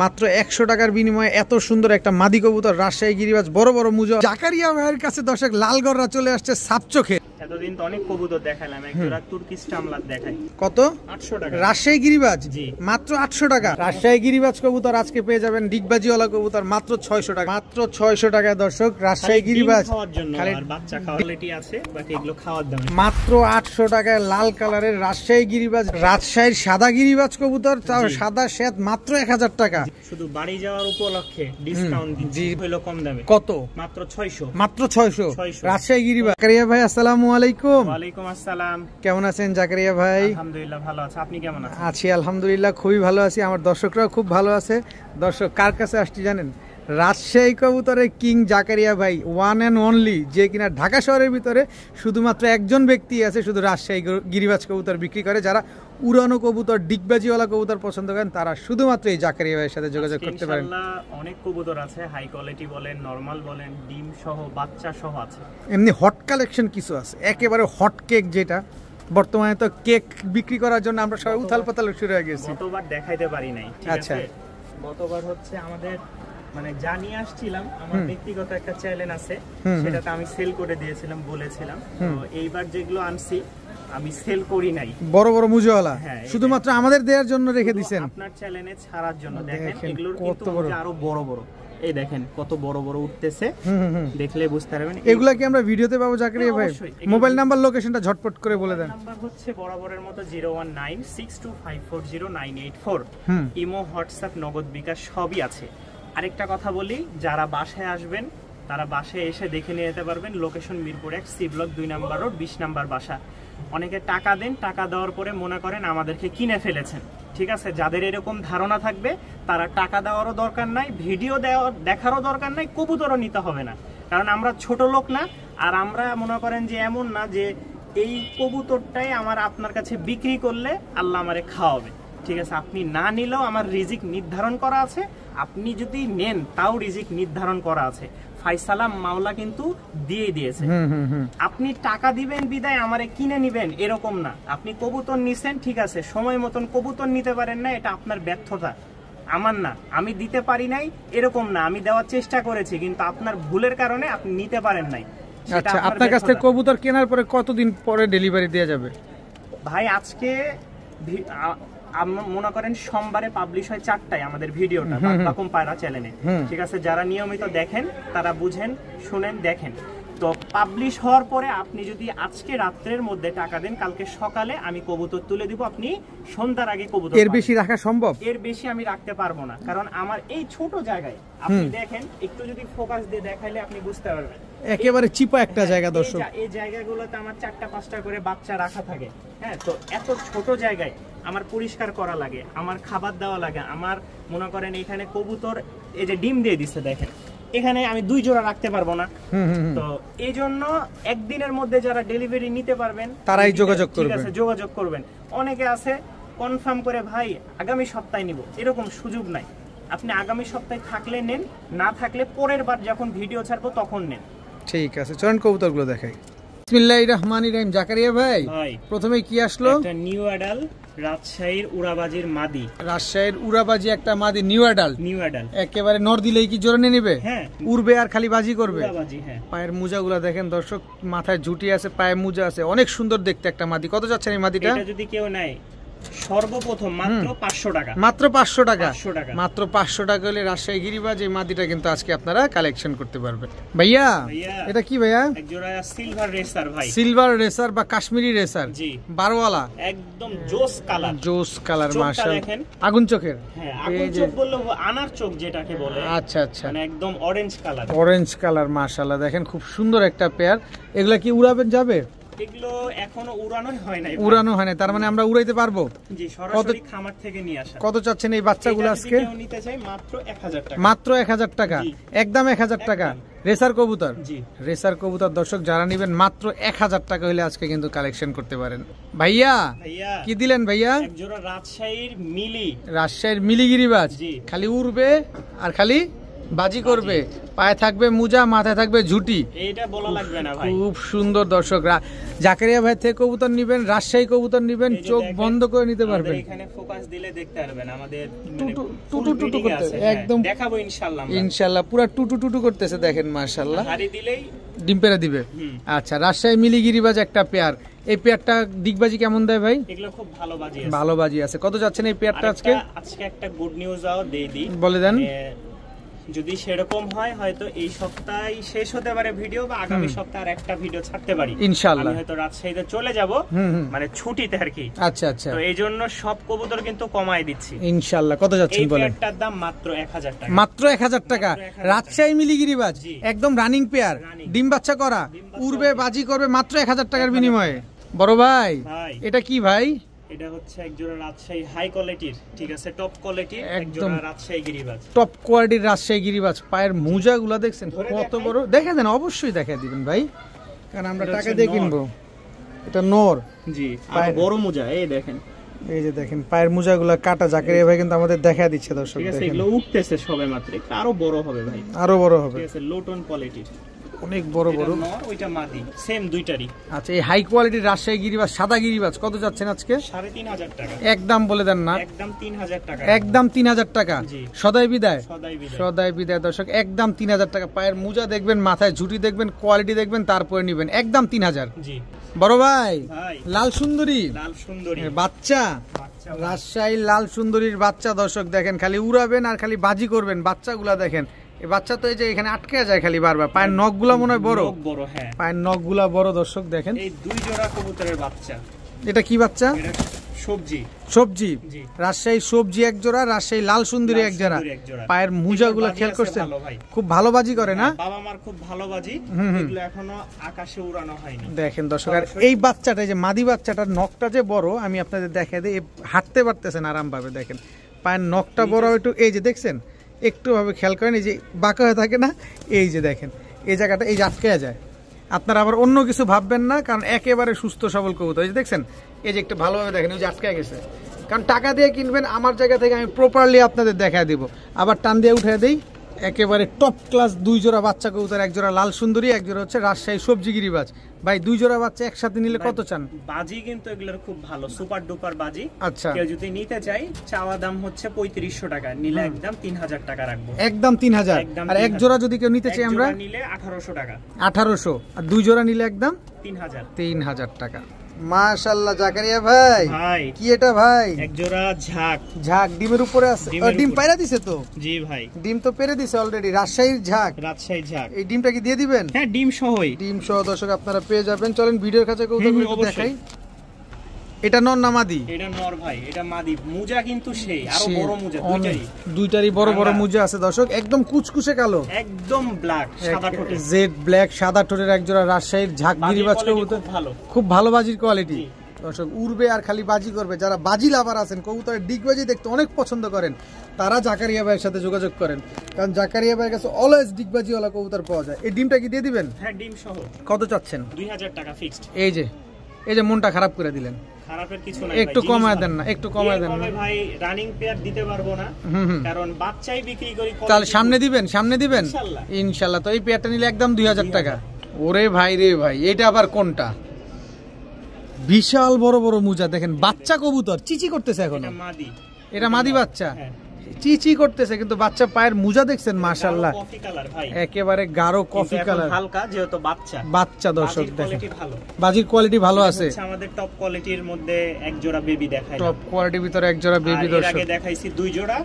মাত্র 100 টাকার বিনিময়ে এত সুন্দর একটা মাদি কবুতর, রাজশাহী গিরিবাজ, বড় বড় মুজো। জাকারিয়া ভাইয়ের কাছে দর্শক লালগড়রা চলে আসছে সাপচোখে। এতদিন তো অনেক কবুতর দেখালাম, একটা তুর্কিশ টামলার দেখাই। কত? 800 টাকা। রাজশাহী গিরিবাজ জি মাত্র 800 টাকা। রাজশাহী গিরিবাজ কবুতর আজকে পেয়ে যাবেন ডিগবাজিওয়ালা কবুতর মাত্র 600 টাকা। মাত্র 600 টাকায় দর্শক রাজশাহী গিরিবাজ খাওয়ার জন্য আর বাচ্চা কোয়ালিটি আছে, বাকি এগুলো খাওয়ার দাম। মাত্র 800 টাকায় লাল কালারের রাজশাহী গিরিবাজ। রাজশাহীর সাদা গিরিবাজ কবুতর, তাও সাদা শ্বেত, মাত্র 1000 টাকা। শুধু বাড়ি যাওয়ার উপলক্ষে ডিসকাউন্ট দিচ্ছি, হলো কম দামে। কত? মাত্র 600। মাত্র 600 রাজশাহী গিরিবাজ। জাকারিয়া ভাই আসসালামু আলাইকুম। ওয়ালাইকুম আসসালাম। কেমন আছেন জাকারিয়া ভাই? আলহামদুলিল্লাহ ভালো আছি, আপনি কেমন আছেন? আছি আলহামদুলিল্লাহ, খুবই ভালো আছি। আমার দর্শকরাও খুব ভালো আছে। দর্শক কার কাছে আসছি জানেন? রাজশাহী কবুতরের কিং জাকারিয়া ভাই, ওয়ান অ্যান্ড অনলি, যে কিনা ঢাকা শহরের ভিতরে শুধুমাত্র একজন ব্যক্তি আছে শুধু রাজশাহী গিরিবাজ কবুতর বিক্রি করে। যারা উড়ানো কবুতর, ডিগবাজিওয়ালা কবুতর পছন্দ করেন তারা শুধুমাত্র এই জাকারিয়া ভাইয়ের সাথে যোগাযোগ করতে পারেন। অনেক কবুতর আছে, হাই কোয়ালিটি বলেন, নরমাল বলেন, ডিম সহ, বাচ্চা সহ আছে। এমনি হট কালেকশন কিছু আছে, একেবারে হট কেক, যেটা বর্তমানে তো কেক বিক্রি করার জন্য আমরা সবাই উথাল পাতাল শুরু হয়ে গেছি। গতবার দেখাইতে পারি নাই, ঠিক আচ্ছা। আছে? গতবার হচ্ছে আমাদের মানে জানিয়ে আসছিলাম, আমার ব্যক্তিগত একটা চ্যালেঞ্জ আছে, সেটাতে আমি সেল করে দিয়েছিলাম, বলেছিলাম। তো এইবার যেগুলো আনছি আমি সেল করি নাই, বড় বড় মুজোওয়ালা শুধুমাত্র আমাদের দেওয়ার জন্য রেখে দিবেন, আপনার চ্যালেঞ্জে ছাড়ার জন্য। দেখেন এগুলোর কিন্তু আরো বড় বড়, এই দেখেন কত বড় বড় উঠতেছে, দেখলে বুঝতে পারবেন। এগুলা কি আমরা ভিডিওতে পাবো জাকারিয়া ভাই? মোবাইল নাম্বার, লোকেশনটা ঝটপট করে বলে দেন। নাম্বার হচ্ছে বরাবরের মতো 01962540984। ইমো, হোয়াটসঅ্যাপ, নগদ, বিকাশ সবই আছে। আরেকটা কথা বলি, যারা বাসায় আসবেন তারা বাসায় এসে দেখে নিয়ে যেতে পারবেন। লোকেশন মিরপুর 1, সি ব্লক 2 নম্বর রোড, 20 নম্বর বাসা। অনেকে টাকা দেন, টাকা দেওয়ার পরে মনে করেন আমাদেরকে কিনে ফেলেছেন, ঠিক আছে? যাদের এরকম ধারণা থাকবে তারা টাকা দেওয়ারও দরকার নাই, ভিডিও দেখারও দরকার নাই, কবুতরও নিতে হবে না। কারণ আমরা ছোট লোক না, আর আমরা মনে করেন যে এমন না যে এই কবুতরটাই আমার আপনার কাছে বিক্রি করলে আল্লাহ আমারে খাওয়াবে, ঠিক আছে? আপনি না নিলেও আমার রিজিক নির্ধারণ করা আছে, আপনি যদি নেন তাও রিজিক নির্ধারণ করা আছে। ফায়সালা মাওলা কিন্তু দিয়ে দিয়েছে। আপনি টাকা দিবেন বিদায় আমারে কিনে নিবেন এরকম না। আপনি কবুতর নিছেন, ঠিক আছে, সময় মতন কবুতর নিতে পারেন না, এটা আপনার ব্যর্থতা, আমার না। আমি দিতে পারি নাই এরকম না, আমি দেওয়ার চেষ্টা করেছি, কিন্তু আপনার ভুলের কারণে আপনি নিতে পারেন নাই। আচ্ছা, আপনার কাছ থেকে কবুতর কেনার পরে কতদিন পরে ডেলিভারি দেওয়া যাবে ভাই? আজকে মনে করেন সোমবারে পাবলিশ হয় 4টায় আমাদের ভিডিওটা বাকুম পায়রা চ্যানেলে, ঠিক আছে? যারা নিয়মিত দেখেন তারা বুঝেন, শুনেন, দেখেন। তো পাবলিশ হওয়ার পরে আপনি যদি আজকে রাত্রের মধ্যে টাকা দেন, কালকে সকালে আমি কবুতর তুলে দিব, আপনি সন্ধ্যার আগে কবুতর। এর বেশি রাখা সম্ভব? এর বেশি আমি রাখতে পারবো না, কারণ আমার এই ছোট জায়গায়, আপনি দেখেন একটু যদি ফোকাস দিয়ে দেখাইলে আপনি বুঝতে পারবেন, একেবারে চিপা একটা জায়গা। দর্শক, এই জায়গাগুলোতে আমার 4টা-5টা করে বাচ্চা রাখা থাকে, হ্যাঁ? তো এত ছোট জায়গায় আমার পরিষ্কার করা লাগে, আমার খাবার দেওয়া লাগে, আমার মনে করেন এখানে কবুতর এই যে ডিম দিয়ে দিচ্ছে, দেখেন এখানে আমি 2 জোড়া রাখতে পারবো না। তো এই জন্য একদিনের মধ্যে যারা ডেলিভারি নিতে পারবেন তারাই যোগাযোগ করবেন, ঠিক আছে? যোগাযোগ করবেন। অনেকে আছে কনফার্ম করে ভাই আগামী সপ্তাহে নিব, এরকম সুযোগ নাই। আপনি আগামী সপ্তাহে থাকলে নেন, না থাকলে পরের বার যখন ভিডিও ছাড়বো তখন নেন। ঠিক আছে, চলুন কবুতরগুলো দেখাই। বিসমিল্লাহির রহমানির রহিম। জাকারিয়া ভাই, প্রথমে কি আসলো? একটা নিউ অ্যাডাল রাজশাহীর উড়াবাজির মাদি। রাজশাহীর উড়াবাজি একটা মাদি, নিউ অ্যাডাল। একেবারে নর দিলেই কি জোরে নিয়ে নেবে? হ্যাঁ, উড়বে আর খালি বাজি করবে। হ্যাঁ। পায়ের মোজাগুলা দেখেন দর্শক, মাথায় ঝুটি আছে, পায়ে মোজা আছে, অনেক সুন্দর দেখতে একটা মাদি। কত যাচ্ছেন এই মাদিটা? এটা যদি কেউ নেয় সর্বপ্রথম মাত্র 500 টাকা। মাত্র 500 টাকা? মাত্র 500 টাকা হলে রাজশাহী গিরিবাজ এই মাদিটা কিন্তু আজকে আপনারা কালেকশন করতে পারবেন। ভাইয়া এটা কি ভাইয়া? এক জোড়া সিলভার রেসার ভাই। সিলভার রেসার বা কাশ্মীরি রেসার, জি, বারওয়ালা, একদম জোস কালার। জোস কালার, মাশাআল্লাহ, আগুন চোখের। হ্যাঁ, আগুন চোখ বললে আনার চোখ যেটাকে বলে। আচ্ছা আচ্ছা, মানে একদম অরেঞ্জ কালার। অরেঞ্জ কালার, মাশাআল্লাহ, দেখেন খুব সুন্দর একটা পেয়ার। এগুলা কি উড়াবেন যাবে? এগুলো এখনো উড়ানোই হয় নাই। উড়ানো হয় না, তার মানে আমরা উড়াইতে পারবো? জি, সরাসরি খামার থেকে নিয়ে আসা। কত চাচ্ছেন এই বাচ্চাগুলো আজকে? কেউ নিতে চাই মাত্র 1000 টাকা। মাত্র 1000 টাকা, একদম 1000 টাকা। রেসার কবুতর? জি, রেসার কবুতর। দর্শক যারা নেবেন মাত্র 1000 টাকা হলে আজকে কিন্তু কালেকশন করতে পারেন। ভাইয়া কি দিলেন ভাইয়া? এক জোড়া রাজশাহীর মিলি। রাজশাহীর মিলি গিরিবাজ, খালি উড়বে আর খালি বাজি করবে, পায়ে থাকবে মুজা, মাথায় থাকবে ঝুটি। এইটা বলা লাগবে না ভাই, খুব সুন্দর। দর্শকরা জাকারিয়া ভাই থেকে কবুতর নিবেন, রাজশাহী কবুতর নিবেন, চোখ বন্ধ করে নিতে পারবেন। এখানে ফোকাস দিলে দেখতে পারবেন আমাদের টুটু টুটু করতে একদম দেখাবো ইনশাআল্লাহ। ইনশাআল্লাহ পুরো টুটু টুটু করতেছে দেখেন মাশাআল্লাহ। হাড়ি দিলেই ডিম পেড়ে দিবে। আচ্ছা, রাজশাহী মিলিগিরিবাজ একটা পেয়ার, এই পেয়ারটা ডিগবাজি কেমন দেয় ভাই? এগুলো খুব ভালো বাজি আছে। ভালো বাজি আছে। কত যাচ্ছেন এই পেয়ারটা আজকে? আজকে একটা গুড নিউজ আও দেই দিই, বলে দেন। যদি সেরকম হয় হয়তো এই সপ্তাহে শেষ হতে পারে ভিডিও, বা আগামী সপ্তাহে একটা ভিডিও ছাড়তে পারি ইনশাআল্লাহ। আমি হয়তো রাজশাহীতে চলে যাব, মানে ছুটিতে আর কি। আচ্ছা আচ্ছা, তো এই জন্য সব কবুতর কিন্তু কমাই দিচ্ছি ইনশাআল্লাহ। কত যাচ্ছেন বলেন? এই পেয়ারটার দাম মাত্র 1000 টাকা। মাত্র 1000 টাকা। রাজশাহী মিলিগিরিবাজ একদম রানিং পেয়ার, ডিম বাচ্চা করা, উড়বে বাজি করবে মাত্র 1000 টাকার বিনিময়ে। বড় ভাই এটা কি ভাই? এটা হচ্ছে একজোড়া রাজশাহী হাই কোয়ালিটির, ঠিক আছে, টপ কোয়ালিটির একজোড়া রাজশাহী গিরিবাজ, টপ কোয়ালিটির রাজশাহী গিরিবাজ। পায়ের মোজাগুলো দেখছেন কত বড়, দেখে দেন, অবশ্যই দেখা দিবেন ভাই, কারণ আমরা টাকা দিয়ে কিনবো। এটা নর, জি, আর বড় মোজা, এই দেখেন, এই যে দেখেন পায়ের মোজাগুলো কাটা। জাকারিয়া ভাই কিন্তু আমাদের দেখা দিচ্ছে দর্শক, ঠিক আছে, এগুলো উঠতেছে সবে মাত্র, আরো বড় হবে ভাই, আরো বড় হবে, ঠিক আছে, লোটন কোয়ালিটির, অনেক বড় বড়। ওইটা মাদি, সেম দুইটারই। আচ্ছা, এই হাই কোয়ালিটির রাজশাহী গিরিবাজ, সাদা গিরিবাজ কত যাচ্ছেন আজকে? 3500 টাকা। একদম বলে দেন না, একদম 3000 টাকা, একদম 3000 টাকা। সদাই বিদায়, সদাই বিদায় দর্শক, একদম 3000 টাকা। পায়ের মোজা দেখবেন, মাথায় ঝুটি দেখবেন, কোয়ালিটি দেখবেন, তারপরে নিবেন, একদম 3000। জি বড় ভাই, লাল সুন্দরী, লাল সুন্দরী বাচ্চা, রাজশাহী লাল সুন্দরীর বাচ্চা দর্শক দেখেন, খালি উড়াবেন আর খালি বাজি করবেন। বাচ্চাগুলা দেখেন, এই বাচ্চা তো এই যে এখানে আটকে যায় খালি বারবার, পায়ের নখগুলা মনে হয় বড় বড়, হ্যাঁ পায়ের নখগুলা বড় দর্শক দেখেন। এই দুই জোড়া কবুতরের বাচ্চা। এটা কি বাচ্চা? সবজি, সবজি, রাজশাহী সবজি এক জোড়া, রাজশাহী লাল সুন্দরী এক জোড়া। পায়ের মোজাগুলো খেয়াল করছেন, খুব ভালো বাজি করে না? বাবা মার খুব ভালো বাজি, এগুলো এখনো আকাশে উড়ানো হয়নি। দেখেন দর্শক, আর এই বাচ্চাটা, যে মাদি বাচ্চাটার নখটা যে বড়, আমি আপনাদের দেখাই দিই, হাঁটতে পারতেছেন আরাম ভাবে, দেখেন পায়ের নখটা বড় একটু, এই যে দেখছেন একটু ভাবে খেয়াল করেন, এই যে বাঁকা হয়ে থাকে না, এই যে দেখেন এই জায়গাটা, এই যে আটকে যায়। আপনারা আবার অন্য কিছু ভাববেন না, কারণ একেবারে সুস্থ সবল কবুতর। এই যে দেখছেন, এই যে একটু ভালোভাবে দেখেন, ওই যে আটকে গেছে, কারণ টাকা দিয়ে কিনবেন, আমার জায়গা থেকে আমি প্রপারলি আপনাদের দেখায় দিব। আবার টান দিয়ে উঠে দিই, একেবারে টপ ক্লাস দুই জোড়া বাচ্চা কবুতর, এক জোড়া লাল সুন্দরী, এক জোড়া হচ্ছে রাজশাহী সবজি গিরিবাজ। ভাই দুই জোড়া বাচ্চা একসাথে নিলে কত চান? বাজি কিন্তু এগুলোর খুব ভালো, সুপার ডুপার বাজি। আচ্ছা, কেউ যদি নিতে চাই, চাওয়া দাম হচ্ছে 3500 টাকা, নিলে একদম 3000 টাকা রাখবো, একদম 3000। আর এক জোড়া যদি কেউ নিতে চাই আমরা, নিলে 1800 টাকা, 1800। আর দুই জোড়া নিলে একদম 3000 টাকা। মাশাআল্লাহ জাকারিয়া ভাই, কি এটা ভাই? এক জোড়া ঝাক, ঝাক ডিমের উপরে আছে, ডিম পায়রা দিছে তো? জি ভাই, ডিম তো পেরে দিছে অলরেডি। রাজশাহীর ঝাক, রাজশাহীর ঝাক। এই ডিমটা কি দিয়ে দিবেন? হ্যাঁ, ডিম সহই, ডিম সহ দর্শক আপনারা পেয়ে যাবেন। চলেন ভিডিওর কাছে কবুতরগুলো দেখাই। এটা নর না মাদি? এটা নর ভাই, এটা মাদি। মুজা কিন্তু সেই আরো বড় মুজা, দুইটারই বড় বড় মুজা আছে দর্শক, একদম কুচকুচে কালো, একদম ব্ল্যাক সাদা ঠোঁটের, জেড ব্ল্যাক সাদা ঠোঁটের এক জোড়া রাজশাহীর ঝাক গিরিবাজ কবুতর, খুব ভালো বাজির কোয়ালিটি দর্শক। উড়বে আর খালি বাজি করবে। যারা বাজি লাভার আছেন, কবুতরের ডিগবাজি দেখতে অনেক পছন্দ করেন, তারা জাকারিয়া ভাইয়ের সাথে যোগাযোগ করেন, কারণ জাকারিয়া ভাইয়ের কাছে অলওয়েজ ডিগবাজিওয়ালা কবুতর পাওয়া যায়। এই ডিমটা কি দিয়ে দিবেন? হ্যাঁ, ডিম সহ। কত চাচ্ছেন? 2000 টাকা ফিক্সড। এই যে মনটা খারাপ করে দিলেন, খারাপের কিছু নাই, একটু কমায় দেন না, একটু কমায় দেন না ভাই। রানিং পেয়ার দিতে পারবো না, কারণ বাচ্চাই বিক্রি করি। তাহলে সামনে দিবেন, সামনে দিবেন ইনশাআল্লাহ। তো এই পেয়ারটা নিলে একদম 2000 টাকা। ওরে ভাই রে ভাই, এটা আবার কোনটা? বিশাল বড় বড় মুজা দেখেন, বাচ্চা কবুতর চিচি করতেছে এখন। এটা মাদি বাচ্চা, চিচি করতেছে, কিন্তু বাচ্চা পায়ের মুজা দেখছেন মাশাআল্লাহ, একেবারে গাঢ় কফি কালার, হালকা, যেহেতু বাচ্চা। বাচ্চা দর্শক দেখেন, বাজির কোয়ালিটি ভালো আছে। আমাদের টপ কোয়ালিটির মধ্যে এক জোড়া বেবি দেখাই, টপ কোয়ালিটির ভিতরে এক জোড়া বেবি দর্শক। এর আগে দেখাইছি দুই জোড়া,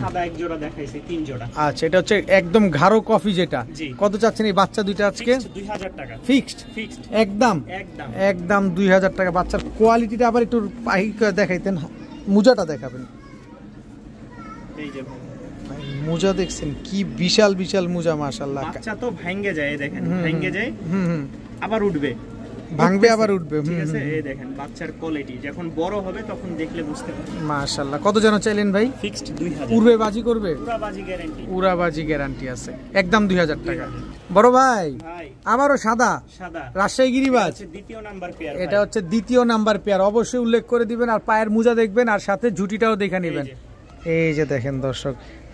সাদা এক জোড়া দেখাইছি, তিন জোড়া। আচ্ছা, এটা হচ্ছে একদম গাঢ় কফি যেটা। কত চাচ্ছেন এই বাচ্চা দুইটা আজকে? 2000 টাকা ফিক্সড, একদম একদম 2000 টাকা। বাচ্চার কোয়ালিটিটা আবার একটু দেখাইতেন, মুজাটা দেখাবেন। মুজা দেখছেন কি বিশাল বিশাল মুজা মাশাআল্লাহ। বাচ্চা তো ভাঙ্গে যায়, দেখেন ভাঙ্গে যায়, আবার উঠবে, ভাঙবে আবার উঠবে, ঠিক আছে। এই দেখেন বাচ্চার কোয়ালিটি, যখন বড় হবে তখন দেখলে বুঝতে পারবেন মাশাআল্লাহ। কত জানো চাইলেন ভাই? ফিক্সড 2000। উড়বে বাজি করবে? পুরা বাজি গ্যারান্টি, পুরা বাজি গ্যারান্টি আছে, একদম 2000 টাকা। বড় ভাই আবারও সাদা, রাজশাহী গিরিবাজ, দ্বিতীয় নাম্বার পেয়ার। এটা হচ্ছে দ্বিতীয় নাম্বার পেয়ার, অবশ্যই উল্লেখ করে দিবেন। আর পায়ের মুজা দেখবেন, আর সাথে ঝুটিটাও দেখে নেবেন। এই যে দেখেন দর্শক,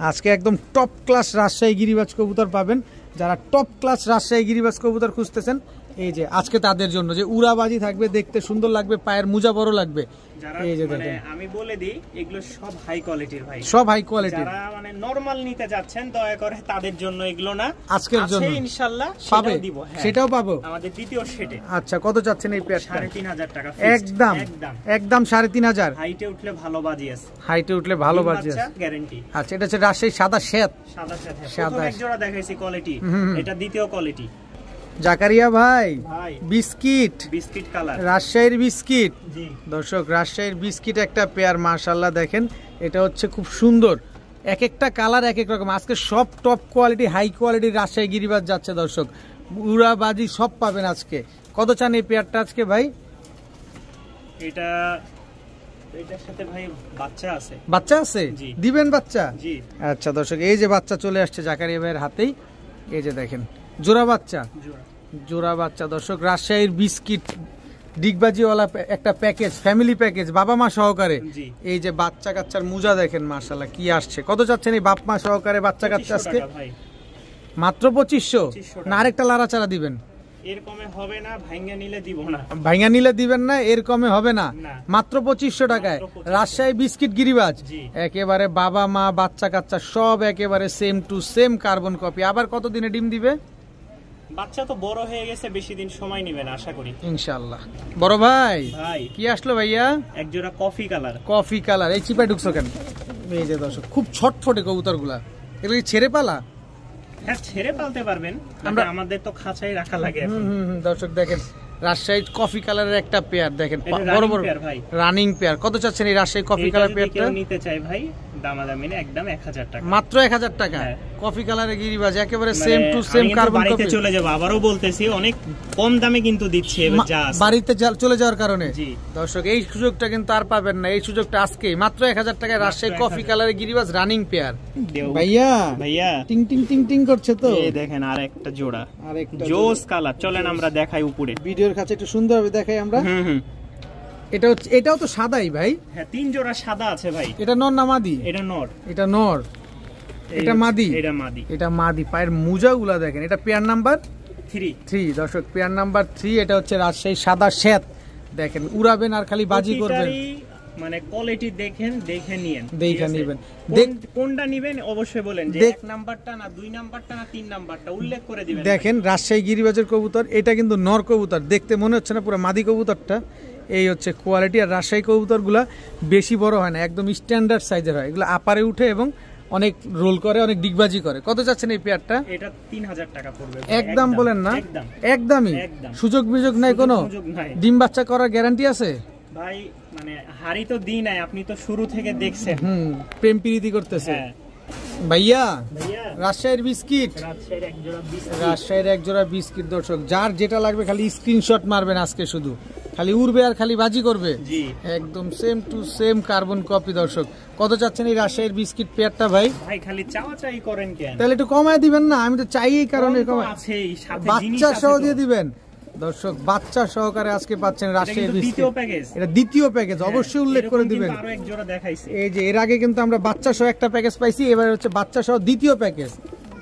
আজকে একদম টপ ক্লাস রাজশাহী গিরিবাজ কবুতর পাবেন। যারা টপ ক্লাস রাজশাহী গিরিবাজ কবুতর খুঁজতেছেন, এই যে আজকে তাদের জন্য যে উড়াবাজি থাকবে, দেখতে সুন্দর লাগবে, পায়ের মোজা বড় লাগবে। এই যে দেখেন, আমি বলে দিই এগুলো সব হাই কোয়ালিটির ভাই, সব হাই কোয়ালিটির। যারা মানে নরমাল নিতে যাচ্ছেন দয়া করে তাদের জন্য এগুলো না, আজকের জন্য ইনশাআল্লাহ পাবে, সেটাও দিব। হ্যাঁ, সেটাও পাবো আমাদের দ্বিতীয় সেটে। আচ্ছা, কত চাচ্ছেন এই পেয়ারটা? ৩,৫০০ টাকা একদম একদম ৩,৫০০। হাইটে উঠলে ভালো বাজি আছে, হাইটে উঠলে ভালো বাজি আছে, গ্যারান্টি। আচ্ছা, এটা হচ্ছে রাজশাহী সাদা শ্বেত। প্রথম এক জোড়া দেখাইছি কোয়ালিটি, এটা দ্বিতীয় কোয়ালিটি। জাকারিয়া ভাই, বিস্কিট কালার, রাজশাহীর বিস্কিট। জি দর্শক, রাজশাহীর বিস্কিট একটা পেয়ার, মাশাআল্লাহ দেখেন, এটা হচ্ছে খুব সুন্দর, এক একটা কালার এক এক রকম। আজকে সব টপ কোয়ালিটি হাই কোয়ালিটির রাজশাহী গিরিবাজ যাচ্ছে দর্শক, উড়াবাজি সব পাবেন আজকে। কত চান এই পেয়ারটা আজকে ভাই? এটার সাথে ভাই বাচ্চা আছে। বাচ্চা আছে? দিবেন বাচ্চা? জি। আচ্ছা দর্শক, এই যে বাচ্চা চলে আসছে জাকারিয়া ভাইয়ের হাতেই, এই যে দেখেন জোড়া বাচ্চা, জোড়া বাচ্চা। দর্শক, রাজশাহীর বিস্কিট ডিগবাজিওয়ালা একটা প্যাকেজ, ফ্যামিলি প্যাকেজ, বাবা মা সহকারে। এই যে বাচ্চা কাচ্চার মুজা দেখেন, মাশাআল্লাহ কি আসছে। কত চাচ্ছেন এই বাপ মা সহকারে বাচ্চা কাচ্চা আজকে? মাত্র ২৫০০ না আরেকটা লাড়াচাড়া দিবেন? এর কমে হবে না, ভাঙা নিলে দিব না। ভাঙা নিলে দিবেন না, এর কমে হবে না, মাত্র ২৫০০ টাকায় রাজশাহী বিস্কিট গিরিবাজ। একেবারে বাবা মা বাচ্চা কাচ্চা সব একেবারে same to same carbon copy. আবার কতদিনে ডিম দিবে? বাচ্চা তো বড় হয়ে গেছে, বেশি দিন সময় নেবে না আশা করি, ইনশাআল্লাহ। বড় ভাই কি আসলো ভাইয়া? এক জোড়া কফি কালার। কফি কালার, এই চিপায় ঢুকছো কেন? এই যে দর্শক, খুব ছটফটে কবুতরগুলা, এগুলো কি ছেড়ে পালা? হ্যাঁ, ছেড়ে পালতে পারবেন, আমাদের তো খাঁচাই রাখা লাগে। দর্শক দেখেন, রাজশাহী কফি কালারের একটা পেয়ার দেখেন, বড় বড় রানিং পেয়ার। কত চাচ্ছেন এই রাজশাহী কফি কালার পেয়ারটা? নিতে চাই ভাই দামাদামি না, একদম ১০০০ টাকা, মাত্র ১০০০ টাকা। কফি কালারের গিরিবাজ, একেবারে same to same carbon copy. চলে যাব, আবারও বলতেছি অনেক কম দামে কিন্তু দিচ্ছে বাড়িতে চলে যাওয়ার কারণে। দর্শক, এই সুযোগটা কিন্তু আর পাবেন না, এই সুযোগটা আজকেই মাত্র ১০০০ টাকায় রাজশাহী কফি কালারের গিরিবাজ রানিং পেয়ার। ভাইয়া টিং টিং টিং টিং করছে তো, এই দেখেন আর একটা জোড়া, আরেকটা জোস কালার। চলেন আমরা দেখাই উপরে, ভিডিওর কাছে একটু সুন্দরভাবে দেখাই আমরা। এটা হচ্ছে, এটাও তো সাদাই ভাই? হ্যাঁ, ৩ জোড়া সাদা আছে ভাই। এটা নর না মাদি? এটা নর। এটা নর, এটা মাদি? এটা মাদি। এটা মাদি। পায়ের মোজাগুলা দেখেন, এটা পেয়ার নাম্বার 3। দর্শক, পেয়ার নাম্বার 3। এটা হচ্ছে রাজশাহী সাদা শ্বেত, দেখেন উড়াবেন আর খালি বাজি করবেন। মানে কোয়ালিটি দেখেন, দেখে নিয়েন, দেখে নেবেন। কোনটা নেবেন অবশ্যই বলেন, যে ১ নাম্বারটা না ২ নাম্বারটা না ৩ নাম্বারটা উল্লেখ করে দিবেন। দেখেন রাজশাহী গিরিবাজের কবুতর, এটা কিন্তু নর কবুতর, দেখতে মনে হচ্ছে না পুরো মাদি কবুতরটা। এই হচ্ছে কোয়ালিটি। আর রাজশাহী কবুতরগুলা বেশি বড় হয় না, একদম স্ট্যান্ডার্ড সাইজের হয়, এগুলো আপারে উঠে এবং অনেক রোল করে, অনেক ডিগবাজি করে। কত চাচ্ছেন এই পেয়ারটা? এটা ৩০০০ টাকা পড়বে। একদম বলেন না? একদমই সুযোগ বিযোগ নাই কোনো? ডিম বাচ্চা করার গ্যারান্টি আছে ভাই? মানে হাড়ি তো দিই নাই, আপনি তো শুরু থেকে দেখছেন। প্রেম প্রীতি করতেছে ভাইয়া। রাজশাহীর বিস্কিট, রাজশাহীর এক জোড়া বিস্কিট। দর্শক, যার যেটা লাগবে খালি স্ক্রিনশট মারবেন, আজকে শুধু খালি উড়বে আর খালি বাজি করবে, একদম same to same carbon copy. দর্শক, কত চাচ্ছেন এই রাজশাহীর বিস্কিট পেয়ারটা ভাই? ভাই খালি চাওয়াচাই করেন কেন? তাহলে একটু কমায় দিবেন না, আমি তো চাই এই কারণে। বাচ্চা সহ দিয়ে দিবেন দর্শক, বাচ্চা সহকারে আজকে পাচ্ছেন রাজশাহী বিস্কিট। এটা দ্বিতীয় প্যাকেজ, অবশ্যই উল্লেখ করে দিবেন। এই যে এর আগে কিন্তু আমরা বাচ্চা সহ একটা প্যাকেজ পাইছি, এবার হচ্ছে বাচ্চা সহ দ্বিতীয় প্যাকেজ,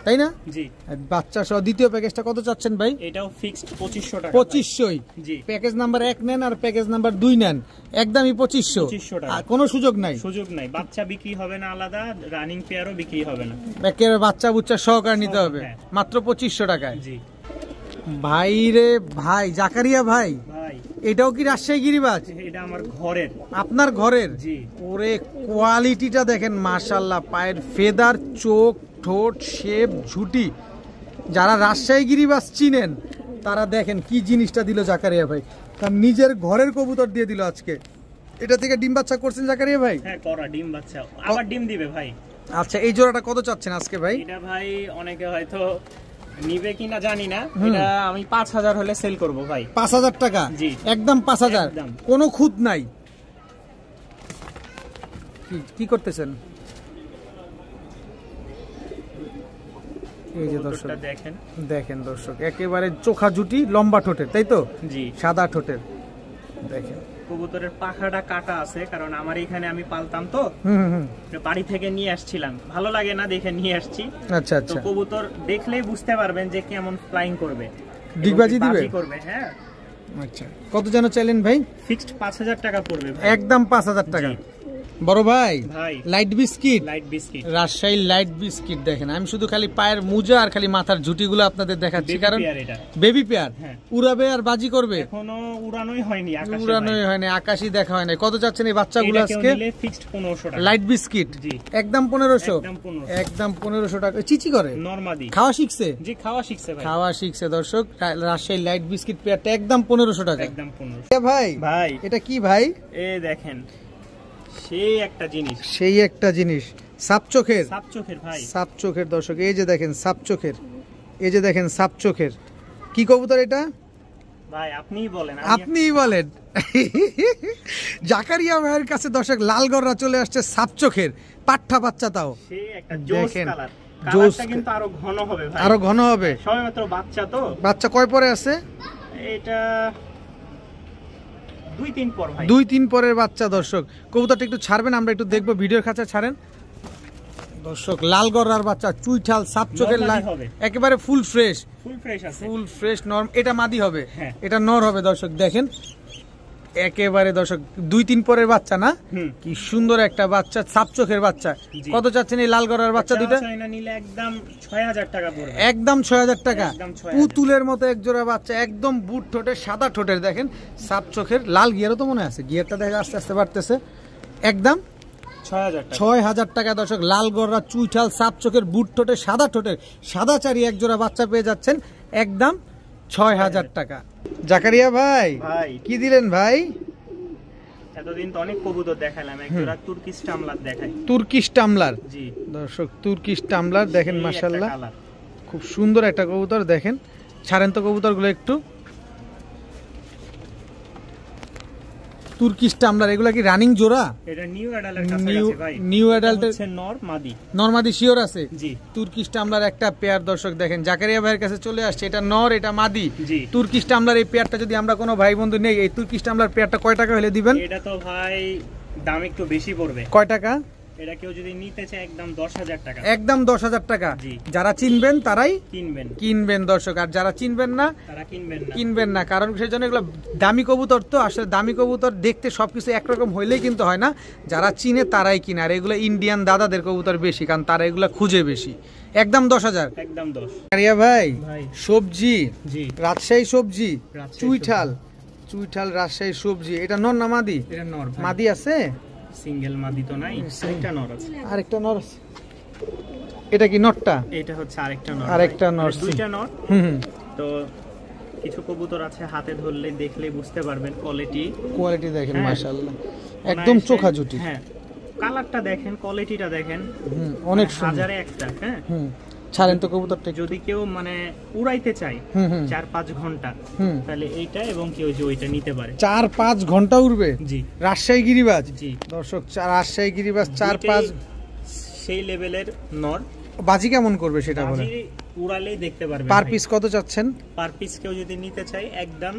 তাই না? জি। বাচ্চা সহ দ্বিতীয় প্যাকেজটা কত চাচ্ছেন ভাই? এটাও ফিক্সড ২৫০০ টাকা। ২৫০০? জি। প্যাকেজ নাম্বার ১ নেন আর প্যাকেজ নাম্বার ২ নেন, একদমই ২৫০০ টাকা, আর কোনো সুযোগ নাই। সুযোগ নাই, বাচ্চা বিক্রি হবে না আলাদা, রানিং পেয়ারও বিক্রি হবে না, একেবারে বাচ্চা বুচ্চা সহকারে নিতে হবে, মাত্র ২৫০০ টাকায়। জি ভাই রে ভাই, জাকারিয়া ভাই, এটাও কি রাজশাহী গিরিবাজ? এটা আমার ঘরের। আপনার ঘরের? জি। ওরে কোয়ালিটিটা দেখেন, মাশাআল্লাহ, পায়ের ফেদার, চোখ, ঠোঁট, শেপ, ঝুটি। যারা রাজশাহী গিরিবাজ চিনেন তারা দেখেন কি জিনিসটা দিল জাকারিয়া ভাই, তার নিজের ঘরের কবুতর দিয়ে দিল আজকে। এটা থেকে ডিম বাচ্চা করছেন জাকারিয়া ভাই? হ্যাঁ, করা ডিম বাচ্চা, আবার ডিম দিবে ভাই। আচ্ছা, এই জোড়াটা কত চাচ্ছেন আজকে ভাই? এটা ভাই অনেকে হয়তো নিবে কিনা জানি না, এটা আমি ৫০০০ হলে সেল করব ভাই। ৫০০০ টাকা? জি, একদম ৫০০০, কোনো খুঁত নাই। কি করতেছেন? এই যে দর্শক দেখেন, দর্শক একেবারে চোখা জুটি, লম্বা ঠোঁটের, তাই তো? জি, সাদা ঠোঁটের, দেখেন কবুতরের পাখাটা কাটা আছে, কারণ আমার এখানে আমি পালতাম তো, বাড়ি থেকে নিয়ে আসছিলাম, ভালো লাগে না দেখে নিয়ে আসছি। আচ্ছা তো আচ্ছা, কবুতর দেখলেই বুঝতে পারবেন যে কেমন ফ্লাইং করবে, ডিগবাজি দিবে করবে। হ্যাঁ। আচ্ছা, কত যেন চাইলেন ভাই? ফিক্সড 5000 টাকা পড়বে ভাই। একদম 5000 টাকা। বড় ভাই, light biscuit, Rajshahi light biscuit দেখেন। আমি শুধু খালি পায়ের মোজা আর খালি মাথার ঝুটিগুলো আপনাদের দেখাচ্ছি, কারণ বেবি পেয়ার উড়াবে আর বাজি করবে। এখনো উড়ানোই হয়নি, আকাশই দেখা হয় না। কত চাচ্ছেন এই বাচ্চাগুলো আজকে? ফিক্সড 1500 টাকা। লাইট বিস্কিট একদম 1500, একদম 1500 টাকা। চিচি করে নরমাদি খাওয়া শিখছে? জি, খাওয়া শিখছে ভাই, খাওয়া শিখছে। দর্শক, রাজশাহী লাইট বিস্কিট পেয়ারটা একদম 1500 টাকা। একদম 1500। ভাই ভাই এটা কি ভাই? এই দেখেন, সেই একটা জিনিস, সেই একটা জিনিস, সাপ চোখের, সাপ চোখের ভাই, সাপ চোখের। দর্শক এই যে দেখেন সাপ চোখের, এই যে দেখেন সাপ চোখের। কি কবুতর এটা ভাই? আপনিই বলেন, আপনিই বলেন। জাকারিয়া ভাইয়ের কাছে দর্শক লালগড়রা চলে আসছে সাপ চোখের পাঠা বাচ্চা। তাও সেই একটা জোস কালার, কালারটা কিন্তু আরো ঘন হবে ভাই, আরো ঘন হবে। সবেমাত্র বাচ্চা তো। বাচ্চা কয় পরে আছে? এটা 2-3 পর ভাই, 2-3 পরের বাচ্চা। দর্শক কবুতরটা একটু ছাড়বেন, আমরা একটু দেখবো, ভিডিওর কাছে ছাড়েন। দর্শক লালগড়ার বাচ্চা, চুইঠাল সাপ চোখের, একেবারে ফুল ফ্রেশ, ফুল ফ্রেশ নরম। এটা মাদি হবে, এটা নর হবে। দর্শক দেখেন একেবারে, দর্শক 2-3 পরের বাচ্চা না, কি সুন্দর একটা বাচ্চা, সাপ চোখের বাচ্চা। কত চাচ্ছেন এই লালগড়ার বাচ্চা দুইটা? একদম 6000 টাকা পড়বে, একদম 6000 টাকা। পুতুলের মতো এক জোড়া বাচ্চা, একদম বুট ঠোঁটের, সাদা ঠোঁটের। দেখেন সাপ চোখের, লাল গিয়ারও তো মনে আছে, গিয়ারটা দেখে আস্তে আস্তে বাড়তেছে। একদম 6000 টাকা। দর্শক লালগড়া চুইঠাল সাপ চোখের, বুট ঠোঁটের, সাদা ঠোঁটের, সাদা চারি এক জোড়া বাচ্চা পেয়ে যাচ্ছেন একদম 6000 টাকা। জাকারিয়া ভাই কি দিলেন ভাই? এতদিন তো অনেক কবুতর দেখালাম, এক জোড়া তুর্কিশ টামলার দেখাই। তুর্কিশ টামলার, জি দর্শক তুর্কিশ টামলার দেখেন, মাশাআল্লাহ খুব সুন্দর একটা কবুতর। দেখেন, ছাড়েন তো কবুতরগুলো একটু। তুর্কিশ টামলার, এগুলা কি রানিং জোড়া? এটা নিউ অ্যাডাল্টের কাছে আছে ভাই, নিউ অ্যাডাল্টের হচ্ছে নরমাদি, নরমাদি শিওর আছে। জি, তুর্কিশ টামলার একটা পেয়ার। দর্শক দেখেন জাকারিয়া ভাইয়ের কাছে চলে আসছে, এটা নর, এটা মাদি। তুর্কিশ টামলার এই পেয়ারটা যদি আমরা কোনো ভাই বন্ধু নেই, এই তুর্কিশ টামলার পেয়ারটা কয় টাকা হলে দিবেন? এটা তো ভাই দাম একটু বেশি পড়বে। কয় টাকা? এটা কেউ যদি নিতে চায় একদম 10000 টাকা, একদম 10000 টাকা। যারা চিনবেন তারাই কিনবেন দর্শক, আর যারা চিনবেন না তারা কিনবেন না, কারণ সেই জন্য এগুলো দামি কবুতর তো। আসলে দামি কবুতর দেখতে সবকিছু একরকম হইলেই কিন্তু হয় না, যারা চিনে তারাই কিনে। আর এগুলো ইন্ডিয়ান দাদাদের কবুতর বেশি, কারণ তারা এগুলো খুঁজে বেশি। একদম 10000, একদম 10। কারিয়া ভাই সবজি, রাজশাহী সবজি, চুইঠাল, চুইঠাল রাজশাহী সবজি। এটা নর না মাদি? এটা নর। মাদি আছে? সিঙ্গেল মাদি তো নাই, আরেকটা নর আছে। আরেকটা নর আছে। এটা কি নরটা? এটা হচ্ছে আরেকটা নর। আরেকটা নর, দুইটা নর। তো কিছু কবুতর আছে হাতে ধরলে দেখলে বুঝতে পারবেন কোয়ালিটি দেখেন, মাশাআল্লাহ একদম চোখা জুটি। হ্যাঁ, কালারটা দেখেন, কোয়ালিটিটা দেখেন, অনেক সুন্দর। হাজারে একটা। হ্যাঁ, ছাড়েন তো কবুতরটা। যদি কেউ মানে উড়াইতে চায় 4-5 ঘন্টা, তাহলে এইটা এবং কেউ যে ওইটা নিতে পারে। 4-5 ঘন্টা উড়বে? জি। রাজশাহী গিরিবাজ, জি দর্শক, রাজশাহী গিরিবাজ 4-5 সেই লেভেলের নর। বাজি কেমন করবে সেটা বলেন? উড়ালেই দেখতে পারবে। পার পিস কত চাচ্ছেন? পার পিস কেউ যদি নিতে চায় একদম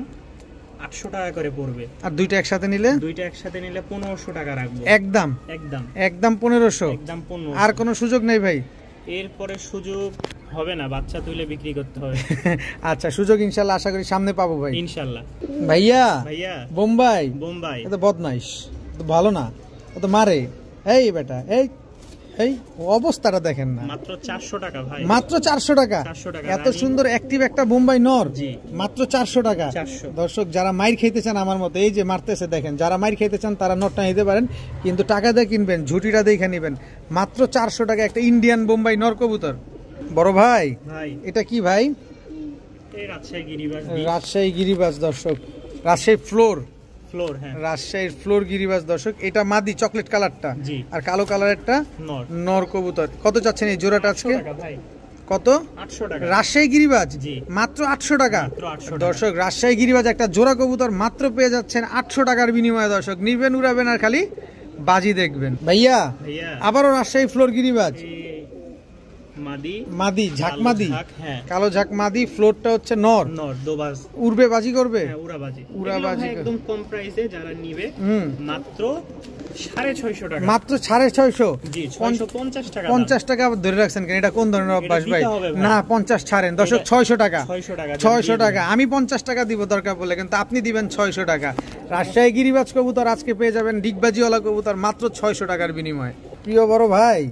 800 টাকা করে পড়বে। আর দুইটা একসাথে নিলে? দুইটা একসাথে নিলে 1500 টাকা রাখবো। একদম একদম একদম 1500। একদম 1500। আর কোনো সুযোগ নেই ভাই? এরপরে সুযোগ হবে না, বাচ্চা তুলে বিক্রি করতে হবে। আচ্ছা, সুযোগ ইনশাআল্লাহ আশা করি সামনে পাবো ভাই, ইনশাআল্লাহ। ভাইয়া বোম্বাই এটা বদমাইশ, তো ভালো না, ও তো মারে। এই বেটা, এই অবস্থাটা দেখেন না। মাত্র 400 টাকা ভাই, মাত্র 400 টাকা। এত সুন্দর অ্যাক্টিভ একটা বোম্বাই নর, মাত্র 400 টাকা। দর্শক যারা মাইর খেতে চান আমার মতো, এই যে মারতেছে দেখেন, যারা মাইর খেতে চান তারা নটটা নিতে পারেন, কিন্তু টাকা দিয়ে কিনবেন, ঝুটিটা দেখে নেবেন। মাত্র 400 টাকা একটা ইন্ডিয়ান বোম্বাই নর কবুতর। বড় ভাই এটা কি ভাই? রাজশাহী গিরিবাজ। দর্শক রাজশাহী ফ্লোর, রাজশাহীর ফ্লোর গিরিবাজ। দর্শক এটা মাদি, চকলেট কালারটা, আর কালো কালারেরটা নর কবুতর। কত চাচ্ছেন এই জোড়াটা আজকে? কত? 800 টাকা। রাজশাহী গিরিবাজ মাত্র 800 টাকা। দর্শক রাজশাহী গিরিবাজ একটা জোড়া কবুতর মাত্র পেয়ে যাচ্ছেন 800 টাকার বিনিময়ে। দর্শক নিবেন, উড়াবেন আর খালি বাজি দেখবেন। ভাইয়া আবারও রাজশাহী ফ্লোর গিরিবাজ, মাদি ঝাক মাদি, হ্যাঁ কালো ঝাক মাদি, ফ্লোরটা হচ্ছে নর, দোবাজ। উড়বে বাজি করবে, হ্যাঁ উড়াবাজি। উড়াবাজি একদম কম প্রাইসে যারা নিবে মাত্র 650 টাকা, মাত্র 650। জি 650 টাকা। 50 টাকা আবার ধরে রাখছেন কেন? এটা কোন ধরনের অভ্যাস ভাই? না 50 ছাড়েন দর্শক, 600 টাকা, 600 টাকা। আমি 50 টাকা দিব দরকার পড়লে, কিন্তু আপনি দিবেন 600 টাকা। রাজশাহী গিরিবাজ কবুতর আজকে পেয়ে যাবেন ডিগবাজিওয়ালা কবুতর মাত্র 600 টাকার বিনিময়ে। প্রিয় বড় ভাই,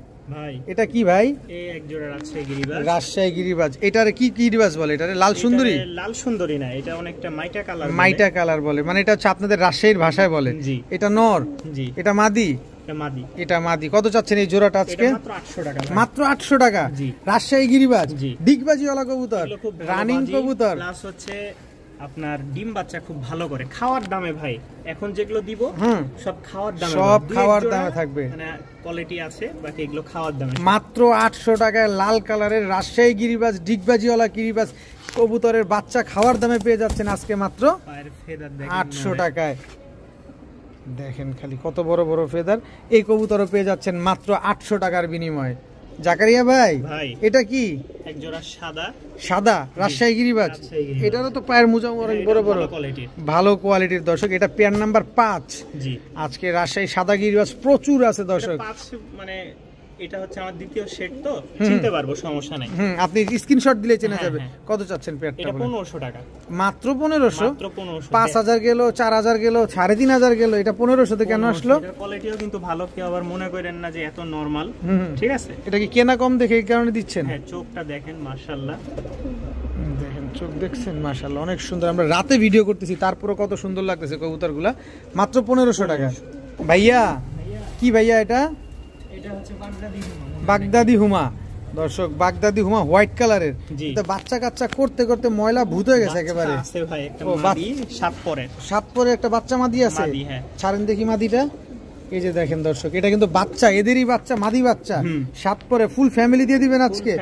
এটা কি ভাই? এই এক জোড়া রাজশাহী গিরিবাজ। রাজশাহী গিরিবাজ, এটারে কি গিরিবাজ বলে? এটারে লাল সুন্দরী? লাল সুন্দরী না, এটা অনেকটা মাইটা কালার। মাইটা কালার বলে, মানে এটা হচ্ছে আপনাদের রাজশাহীর ভাষায় বলে। জি। এটা নর? জি। এটা মাদি? এটা মাদি। এটা মাদি। কত চাচ্ছেন এই জোড়াটা আজকে? মাত্র 800 টাকা। মাত্র 800 টাকা। জি। রাজশাহী গিরিবাজ, জি। ডিগবাজিওয়ালা কবুতর, রানিং কবুতর, প্লাস হচ্ছে আপনার ডিম বাচ্চা খুব ভালো করে। খাওয়ার দামে ভাই, এখন যেগুলো দিব সব খাওয়ার দামে, সব খাওয়ার দামে থাকবে, মানে কোয়ালিটি আছে, বাকি এগুলো খাওয়ার দামে। মাত্র 800 টাকায় লাল কালারের রাজশাহী গিরিবাজ, ডিগবাজিওয়ালা গিরিবাজ কবুতরের বাচ্চা খাওয়ার দামে পেয়ে যাচ্ছেন আজকে মাত্র 800 টাকায়। দেখেন খালি কত বড় বড় ফেদার, এই কবুতরও পেয়ে যাচ্ছেন মাত্র 800 টাকার বিনিময়ে। জাকারিয়া ভাই, এটা কি? এক জোড়া সাদা রাজশাহী গিরিবাজ। এটারও তো পায়ের মোজা অনেক বড় বড়, ভালো কোয়ালিটির দর্শক। এটা পেয়ার নাম্বার 5। জি। আজকে রাজশাহী সাদা গিরিবাজ প্রচুর আছে দর্শক। 5 মানে এটা হচ্ছে আমার দ্বিতীয় সেট, তো চিনতে পারবো, সমস্যা নাই। আপনি স্ক্রিনশট দিলে চেনা যাবে। কত চাচ্ছেন পেয়ারটা? এটা 1500 টাকা। মাত্র 1500? মাত্র 1500। 5000 গেল, 4000 গেল, 3500 গেল, এটা 1500 তে কেন আসলো? এটার কোয়ালিটিও কিন্তু ভালো, কেউ আবার মনে করেন না যে এত নরমাল। ঠিক আছে, এটা কি কেনা কম দেখে এই কারণে দিচ্ছেন? হ্যাঁ, চোখটা দেখেন মাশাআল্লাহ, দেখেন চোখ দেখছেন মাশাআল্লাহ, অনেক সুন্দর। আমরা রাতে ভিডিও করতেছি, তারপরে কত সুন্দর লাগতেছে কবুতরগুলা। মাত্র 1500 টাকা। ভাইয়া কি ভাইয়া এটা? এটা হচ্ছে বাগদাদি হুমা দর্শক, বাগদাদি হুমা হোয়াইট কালারের। এটা বাচ্চা কাচ্চা করতে করতে ময়লা ভূত হয়ে গেছে একেবারে। আছে ভাই একটা মাদি, 7 পরে একটা বাচ্চা মাদি আছে। ছাড়েন দেখি মাদিটা। এই যে দেখেন দর্শক, এটা কিন্তু বাচ্চা, এদেরই বাচ্চা, মাদি বাচ্চা। 7 পরে ফুল ফ্যামিলি দিয়ে দিবেন আজকে।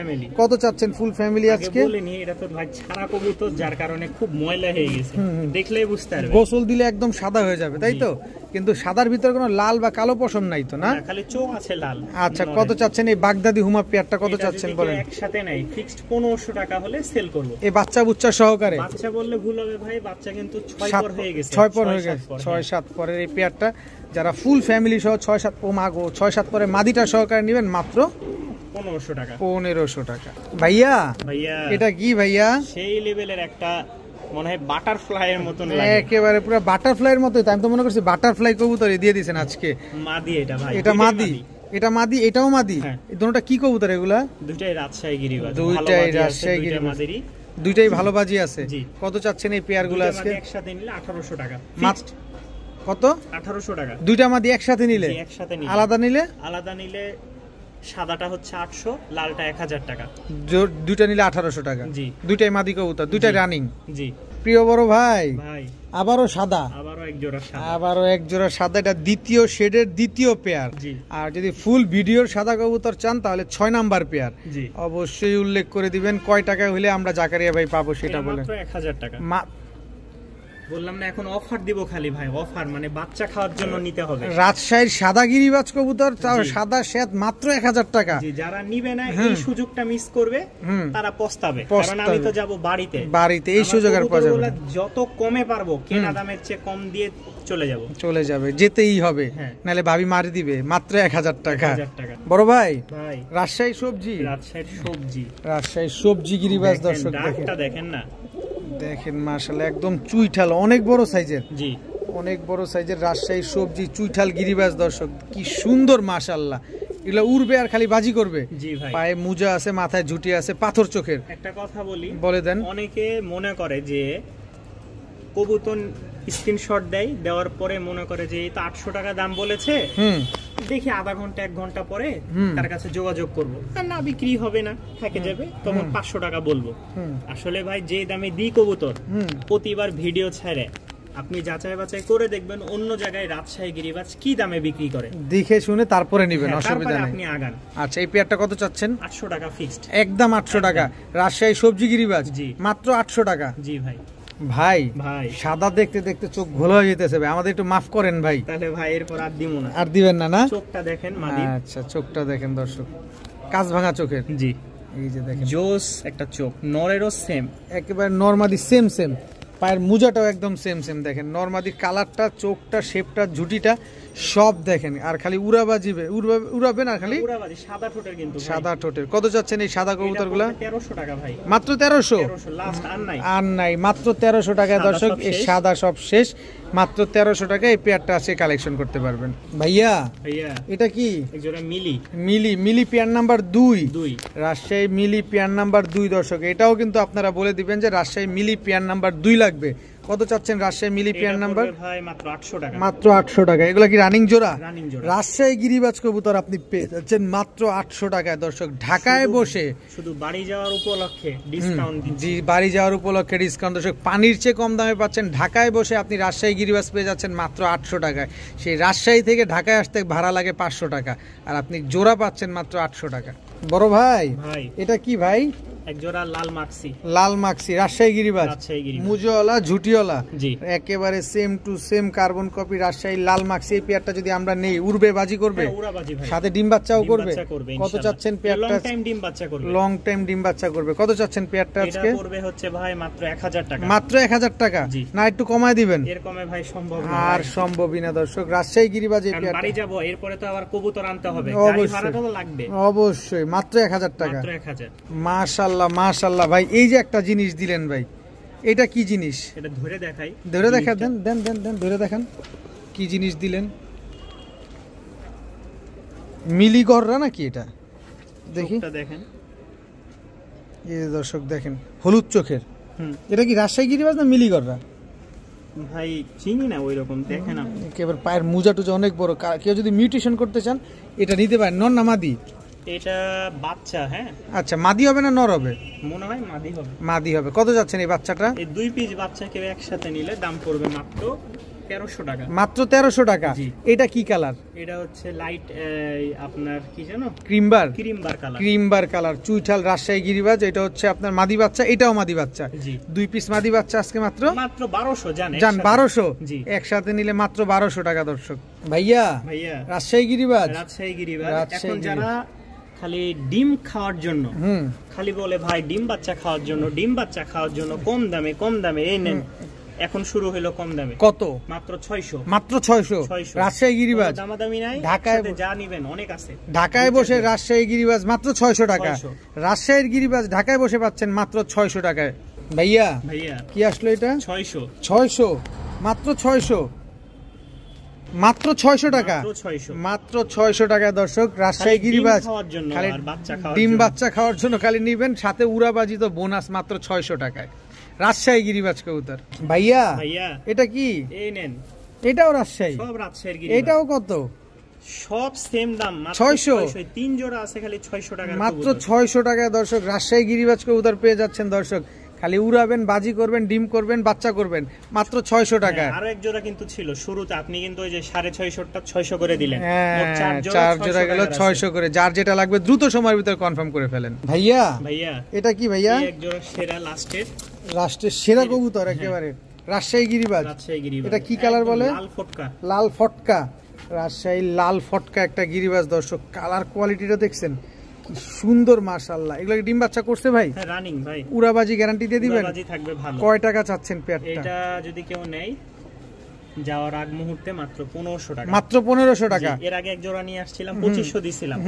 কত চাচ্ছেন ফুল ফ্যামিলি আজকে? বলেনি, এটা তো ভাই ছাড়া কবুতর, যার কারণে খুব ময়লা হয়ে গেছে, দেখলেই বুঝতে পারবে। গোসল দিলে একদম সাদা হয়ে যাবে, তাই তো? কিন্তু সাদার ভিতরে কোনো লাল বা কালো পশম নাই তো, না? খালি চোখ আছে লাল। আচ্ছা, কত চাচ্ছেন এই বাগদাদি হুমা পেয়ারটা? কত চাচ্ছেন বলেন? একসাথে নাই, ফিক্সড 1500 টাকা হলে সেল করব। এই বাচ্চা বুচ্চা সহকারে? বাচ্চা বললে ভুল হবে ভাই, বাচ্চা কিন্তু 6 পর হয়ে গেছে। 6 পর হয়ে গেছে, 6-7 পরের এই পেয়ারটা যারা ফুল ফ্যামিলি সহ 6-7 মাগো 6-7 পরে মাদিটা সহকারে নেবেন মাত্র 1500 টাকা। 1500 টাকা। ভাইয়া এটা কি ভাইয়া? সেই লেভেলের একটা মনে হয় বাটারফ্লাই এর মতন লাগে, একেবারে পুরো বাটারফ্লাই এর মতই। আমি তো মনে করছি বাটারফ্লাই কবুতরই দিয়ে দিয়েছেন আজকে। মাদি এটা ভাই, এটা মাদি, এটা মাদি, এটাও মাদি। এই দুটোটা কি কবুতর এগুলা? দুটাই রাজশাহী গিরিবাজ। দুইটাই রাজশাহী গিরিবাজ, দুইটাই ভালো বাজি আছে। কত চাচ্ছেন এই পেয়ারগুলো আজকে? একসাথে নিলে 1800 টাকা। কত? 1800 টাকা। দুইটা মাদি একসাথে নিলে? একসাথে নিলে। আলাদা নিলে? আলাদা নিলে সাদাটা হচ্ছে 800, লালটা 1000 টাকা। দুইটা নিলে 1800 টাকা। জি। দুইটাই মাদি কবুতর, দুইটাই রানিং। জি। প্রিয় বড় ভাই, আবারও সাদা, আবারও এক জোড়া সাদা, আবারও এক জোড়া সাদা। এটা দ্বিতীয় শেডের দ্বিতীয় পেয়ার। আর যদি ফুল ভিডিওর সাদা কবুতর চান তাহলে 6 নাম্বার পেয়ার। অবশ্যই উল্লেখ করে দিবেন কয় টাকা হইলে আমরা জাকারিয়া ভাই পাবো সেটা বলেন। মাত্র 1000 টাকা। বললাম না এখন অফার দিব, খালি ভাই অফার, মানে বাচ্চা খাওয়ার জন্য নিতে হবে। রাজশাহীর সাদা গিরিবাজ কবুতর, তাও সাদা শ্বেত, মাত্র 1000 টাকা। যারা নিবে না, এই সুযোগটা মিস করবে, তারা পস্তাবে। কারণ আমি তো যাব বাড়িতে, এই সুযোগ আর পাওয়া যাবে না। যত কমে পারবো, কেনা দামের চেয়ে কম দিয়ে চলে যাবে, যেতেই হবে, নাহলে ভাবি মারি দিবে। মাত্র 1000 টাকা। বড় ভাই, রাজশাহী সবজি, রাজশাহী সবজি গিরিবাজ দর্শক দেখেন না, দেখেন মাশাআল্লাহ, একদম চুইঠাল, অনেক বড় সাইজের। জি, অনেক বড় সাইজের রাজশাহী সবজি চুইঠাল গিরিবাজ দর্শক, কি সুন্দর মাশাআল্লাহ। এগুলা উড়বে আর খালি বাজি করবে। জি ভাই, পায়ে মোজা আছে, মাথায় ঝুটি আছে, পাথর চোখের। একটা কথা বলি, বলে দেন। অনেকে মনে করে যে কবুতর স্ক্রিনশট দেওয়ার পরে মনে করে যে এই তো 800 টাকা দাম বলেছে, দেখি আধা ঘন্টা 1 ঘন্টা পরে তার কাছে যোগাযোগ করবো, আর না বিক্রি হবে না, থেকে যাবে, তখন 500 টাকা বলবো। আসলে ভাই যে দামে দিই কবুতর, প্রতিবার ভিডিও ছাড়ে আপনি যাচাই বাছাই করে দেখবেন অন্য জায়গায় রাজশাহী গিরিবাজ কি দামে বিক্রি করে, দেখে শুনে তারপরে নেবেন, অসুবিধা নেই, আপনি আগান। আচ্ছা, এই পেয়ারটা কত চাচ্ছেন? 800 টাকা ফিক্সড, একদম 800 টাকা। রাজশাহী সবজি গিরিবাজ, জি, মাত্র 800 টাকা। জি ভাই। ভাই সাদা দেখতে দেখতে চোখ ঘোলা হয়ে যেতেছে ভাই, আমাদের একটু মাফ করেন ভাই। তাহলে ভাই এরপর আর দিব না। আর দিবেন না? না, চোখটা দেখেন মাদি। আচ্ছা, চোখটা দেখেন দর্শক, কাজ ভাঙা চোখের। জি, এই যে দেখেন জোস একটা চোখ, নরেরও সেম, একেবারে নরমাদি সেম সেম, পায়ের মোজাটাও একদম সেম সেম। দেখেন নরমাদির কালারটা, চোখটা, শেপটা, ঝুটিটা সব দেখেন। আর খালি উড়াবাজিবে, উড়াবেন আর খালি উড়াবাজি, সাদা ঠোঁটের কিন্তু ভাই। সাদা ঠোঁটের। কত চাচ্ছেন এই সাদা কবুতরগুলো? 1300 টাকা ভাই, মাত্র 1300। 1300 লাস্ট, আর নাই, আর নাই, মাত্র 1300 টাকায় সাদা দর্শক সব এই শেষ। সাদা সব শেষ। মাত্র 1300 টাকায় এই পেয়ারটা আছে, কালেকশন করতে পারবেন। ভাইয়া ভাইয়া এটা কি? এক জোড়া মিলি, মিলি, মিলি পেয়ার নাম্বার 2, 2 রাজশাহী মিলি পেয়ার নাম্বার 2 দর্শক। এটাও কিন্তু আপনারা বলে দিবেন যে রাজশাহী মিলি পেয়ার নাম্বার 2 লাগবে। কত চাচ্ছেন রাজশাহী মিলি পেয়ার নাম্বার? ভাই মাত্র 800 টাকা, মাত্র 800 টাকা। এগুলা কি রানিং জোড়া? রানিং জোড়া। রাজশাহী গিরিবাজ কবুতর আপনি পেয়ে যাচ্ছেন মাত্র 800 টাকায় দর্শক, ঢাকায় বসে। শুধু বাড়ি যাওয়ার উপলক্ষে ডিসকাউন্ট দিচ্ছি। জি, বাড়ি যাওয়ার উপলক্ষে ডিসকাউন্ট দর্শক, পানির চেয়ে কম দামে পাচ্ছেন। ঢাকায় বসে আপনি রাজশাহী গিরিবাজ পেয়ে যাচ্ছেন মাত্র 800 টাকায়। সেই রাজশাহী থেকে ঢাকায় আসতে ভাড়া লাগে 500 টাকা, আর আপনি জোড়া পাচ্ছেন মাত্র 800 টাকা। বড় ভাই ভাই এটা কি ভাই? এক জোড়া লাল মাক্সি, লাল মাক্সি, রাজশাহী গিরিবাজ, রাজশাহী গিরিবাজ। মুজওয়ালা ঝুটিওয়ালা, জি একেবারে same to same carbon copy Rajshahi লাল মাক্সি। এই পেয়ারটা যদি আমরা নেই, উড়বে বাজি করবে, হ্যাঁ, উড়াবাজি ভাই, সাথে ডিম বাচ্চাও ডিম করবে। বাচ্চা করবে কত ইনশাআল্লাহ। চাচ্ছেন পেয়ারটা? লং টাইম ডিম বাচ্চা করবে, লং টাইম ডিম বাচ্চা করবে। কত চাচ্ছেন পেয়ারটা এটা আজকে? পড়বে হচ্ছে ভাই মাত্র 1000 টাকা, মাত্র 1000 টাকা। জি। না একটু কমায় দিবেন? এর কমে ভাই সম্ভব না আর ভাই। সম্ভবই না দর্শক, রাজশাহী গিরিবাজ এই কারণ পেয়ারটা বাড়ি যাব, এরপরে তো আবার কবুতর আনতে হবে, গাড়ি অবশ্যই। ভাড়াটা তো লাগবে। অবশ্যই মাত্র 1000 টাকা। মাত্র 1000। মাশাআল্লাহ মাশাআল্লাহ ভাই, এই যে একটা জিনিস দিলেন ভাই, এটা কি জিনিস? এটা ধরে দেখাই, ধরে দেখা দেন, দেন দেন দেন, ধরে দেখান কি জিনিস দিলেন। মিলি গররা নাকি এটা? দেখি, চোখটা দেখেন। এই যে দর্শক দেখেন হলুদ চোখের। হুম এটা কি রাজশাহী গিরিবাজ না মিলি গররা? ভাই চিনি না ওইরকম, দেখেন আপনি। একেবারে পায়ের মোজা টুজা অনেক বড়। কেউ যদি মিউটেশন করতে চান এটা নিতে পারেন। নর না মাদি? এটা বাচ্চা, হ্যাঁ আচ্ছা, মাদি হবে না নর হবে? মনে হয় মাদি হবে। মাদি হবে। কত যাচ্ছেন এই বাচ্চাটা? এই 2 পিস বাচ্চা কেউ একসাথে নিলে দাম পড়বে মাত্র 1300 টাকা। মাত্র 1300 টাকা। জি। এটা কি কালার? এটা হচ্ছে লাইট আপনার কি জানো, ক্রিমবার, ক্রিমবার কালার। ক্রিমবার কালার, চুইঠাল রাজশাহী গিরিবাজ। এটা হচ্ছে আপনার মাদি বাচ্চা, এটাও মাদি বাচ্চা। জি 2 পিস মাদি বাচ্চা আজকে মাত্র মাত্র 1200 জান একসাথে। 1200। জি। একসাথে নিলে মাত্র 1200 টাকা দর্শক। ভাইয়া ভাইয়া রাজশাহী গিরিবাজ, রাজশাহী গিরিবাজ। রাজশাহী এখন যারা খালি ডিম খাওয়ার জন্য, খালি বলে ভাই ডিম বাচ্চা খাওয়ার জন্য, ডিম বাচ্চা খাওয়ার জন্য কম দামে কম দামে এই নেন, এখন শুরু হলো কম দামে। কত? মাত্র 600। মাত্র 600। 600 রাজশাহী গিরিবাজ, দামাদামি নাই, ঢাকায় সাথে যা নিবেন অনেক আছে। ঢাকায় বসে রাজশাহী গিরিবাজ মাত্র 600 টাকা। 600। রাজশাহীর গিরিবাজ ঢাকায় বসে পাচ্ছেন মাত্র 600 টাকায়। ভাইয়া ভাইয়া কি আসলো এটা? 600। 600, মাত্র 600, মাত্র 600 টাকা। মাত্র 600। মাত্র 600 টাকায় দর্শক রাজশাহী খালি ডিম গিরিবাজ। খাওয়ার জন্য খালি আর বাচ্চা খাওয়ার ডিম জন্য। বাচ্চা খাওয়ার জন্য খালি নিবেন, সাথে উড়াবাজি তো বোনাস মাত্র 600 টাকায়। রাজশাহী গিরিবাজ কবুতর। ভাইয়া ভাইয়া এটা কি? এই নেন, এটাও রাজশাহী? সব রাজশাহীর গিরিবাজ। এটাও কত? সব সেম দাম, মাত্র 600। 600। 3 জোড়া আছে খালি 600 টাকার মাত্র কবুতর। 600 টাকায় দর্শক রাজশাহী গিরিবাজ কবুতর পেয়ে যাচ্ছেন দর্শক। খালি উড়াবেন, বাজি করবেন, ডিম করবেন, বাচ্চা করবেন, মাত্র 600 টাকায়। আরো এক জোড়া কিন্তু ছিল শুরুতে, আপনি কিন্তু ওই যে 650টা 600 করে দিলেন। হ্যাঁ, মোট 4 চার জোড়া গেল 600 করে। যার যেটা লাগবে দ্রুত সময়ের ভিতরে কনফার্ম করে ফেলেন। ভাইয়া ভাইয়া এটা কি? ভাইয়া এই এক জোড়া সেরা লাস্টের রাষ্ট্রের সেরা কবুতর একেবারে, রাজশাহী গিরিবাজ। রাজশাহী গিরিবাজ। এটা কি কালার বলে? লাল ফটকা। লাল ফটকা, রাজশাহী লাল ফটকা একটা গিরিবাজ দর্শক। কালার কোয়ালিটিটা দেখছেন কি সুন্দর, মাশাআল্লাহ। এগুলো কি ডিম বাচ্চা করছে ভাই? হ্যাঁ রানিং ভাই। উড়াবাজি গ্যারান্টি দিয়ে দিবেন? উড়াবাজি থাকবে ভালো। কয় টাকা চাচ্ছেন পেয়ারটা? এটা যদি কেউ নেয় যাওয়ার আগ মুহূর্তে মাত্র 1500 টাকা। মাত্র 1500 টাকা। জি, এর আগে এক জোড়া নিয়ে আসছিলাম 2500 দিছিলাম,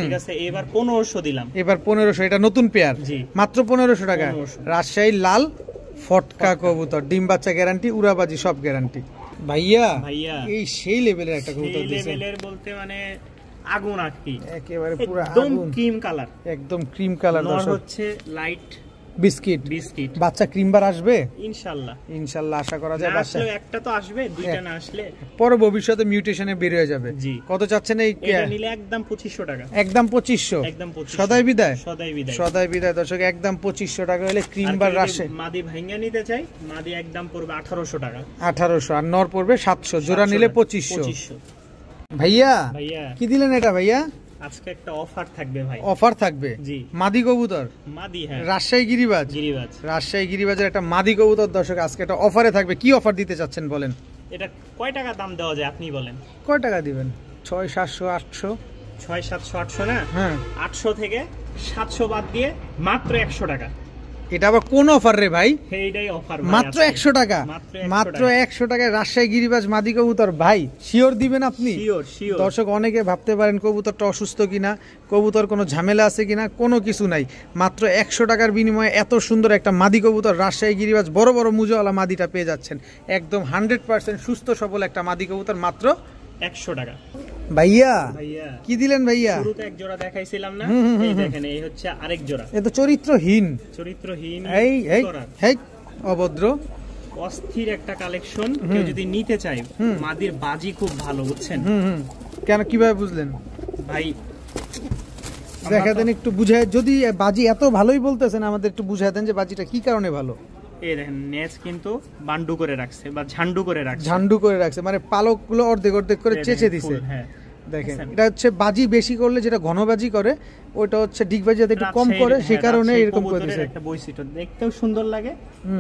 ঠিক আছে, এবার 1500 দিলাম। এবার 1500, এটা নতুন পেয়ার। জি মাত্র 1500 টাকা। 1500। রাজশাহী লাল ফটকা কবুতর, ডিম বাচ্চা গ্যারান্টি, উড়াবাজি সব গ্যারান্টি। ভাইয়া ভাইয়া এই সেই লেভেলের একটা এই কবুতর দিয়েছেন, লেভেলের বলতে মানে আগুন আর কি, একেবারে পুরো একদম আগুন, ক্রিম কালার। একদম ক্রিম কালার নর দর্শক। হচ্ছে লাইট বিস্কিট, বিস্কিট। বাচ্চা ক্রিমবার আসবে ইনশাআল্লাহ। ইনশাআল্লাহ, আশা করা না যায়। বাচ্চা আসলেও একটা তো আসবে, দুইটা না আসলে পরে ভবিষ্যতে মিউটেশনে বের হয়ে যাবে। জি। কত চাচ্ছেন এই? এটা নিলে একদম 2500 টাকা। একদম 2500। একদম 2500। সদাই বিদায়? সদাই বিদায়। সদাই বিদায় দর্শক, একদম 2500 টাকা হলে আর ক্রিমবার কেউ যদি রাশে মাদি ভাঙ্গা নিতে চাই, মাদি একদম পড়বে 1800 টাকা। 1800, আর নর পড়বে 700, জোড়া 700 নিলে টাকা। 2500। ভাইয়া ভাইয়া কি দিলেন এটা? ভাইয়া আজকে একটা অফার থাকবে ভাই। অফার থাকবে? জি মাদি কবুতর, মাদি, হ্যাঁ রাজশাহী গিরিবাজ। গিরিবাজ। রাজশাহী গিরিবাজের একটা মাদি কবুতর দর্শক আজকে একটা অফারে থাকবে। কি অফার দিতে চাচ্ছেন বলেন? এটা কয় টাকা দাম দেওয়া যায় আপনি বলেন? কয় টাকা দিবেন? 600, 700, 800? 600, 700, 800 না? হ্যাঁ 800 থেকে 700 বাদ দিয়ে মাত্র 100 টাকা। এটা আবার কোন অফার রে ভাই? এইটাই অফার, মাত্র 100 টাকা, মাত্র 100 টাকায় রাজশাহী গিরিবাজ মাদি কবুতর। ভাই শিওর দিবেন আপনি? Sure sure. দর্শক অনেকে ভাবতে পারেন কবুতরটা অসুস্থ কিনা, কবুতর কোনো ঝামেলা আছে কিনা, কোনো কিছু নাই। মাত্র 100 টাকার বিনিময়ে এত সুন্দর একটা মাদি কবুতর রাজশাহী গিরিবাজ বড় বড় মুজওয়ালা মাদিটা পেয়ে যাচ্ছেন। একদম 100% সুস্থ সবল একটা মাদি কবুতর মাত্র 100 টাকা। ভাইয়া ভাইয়া কি দিলেন ভাইয়া? শুরুতে এক জোড়া দেখাইছিলাম না, এই দেখেন এই হচ্ছে আরেক জোড়া। এ তো চরিত্রহীন, চরিত্রহীন, এই এই এই অভদ্র অস্থির একটা কালেকশন। কেউ যদি নিতে চায়, মাদির বাজি খুব ভালো, বুঝছেন? কেন, কিভাবে বুঝলেন ভাই? দেখা দেন একটু বুঝায়, যদি বাজি এত ভালোই বলতেছেন আমাদের একটু বুঝায় দেন যে বাজিটা কি কারণে ভালো। এই দেখেন নেজ কিন্তু বান্ডু করে রাখছে বা ঝান্ডু করে রাখছে, ঝান্ডু করে রাখছে, মানে পালকগুলো অর্ধেক অর্ধেক করে চেঁচে দিছে। হ্যাঁ দেখেন এটা হচ্ছে বাজি বেশি করলে যেটা ঘনবাজি করে, ওটা হচ্ছে ডিগবাজি যাতে একটু কম করে, সেই কারণে এরকম করে দিছে। একটা বৈশিষ্ট্য, দেখতেও সুন্দর লাগে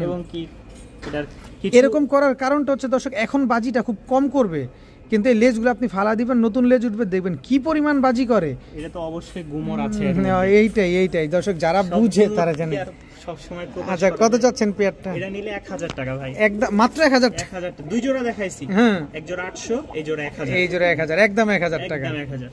এবং কি এটার এরকম করার কারণটা হচ্ছে দর্শক, এখন বাজিটা খুব কম করবে, কিন্তু এই লেজগুলো আপনি ফালা দিবেন, নতুন লেজ উঠবে, দেখবেন কি পরিমাণ বাজি করে। এটা তো অবশ্যই গুমর আছে। এইটাই দর্শক যারা বুঝে তারা জানে। সবসময় আচ্ছা কত চাচ্ছেন পেয়ারটা? এটা নিলে 1000 টাকা ভাই, একদম মাত্র 1000 1000। দুই জোড়া দেখাইছি, এক জোড়া 800, এই জোড়া 1000, এই জোড়া 1000, একদম 1000 টাকা। একদম 1000।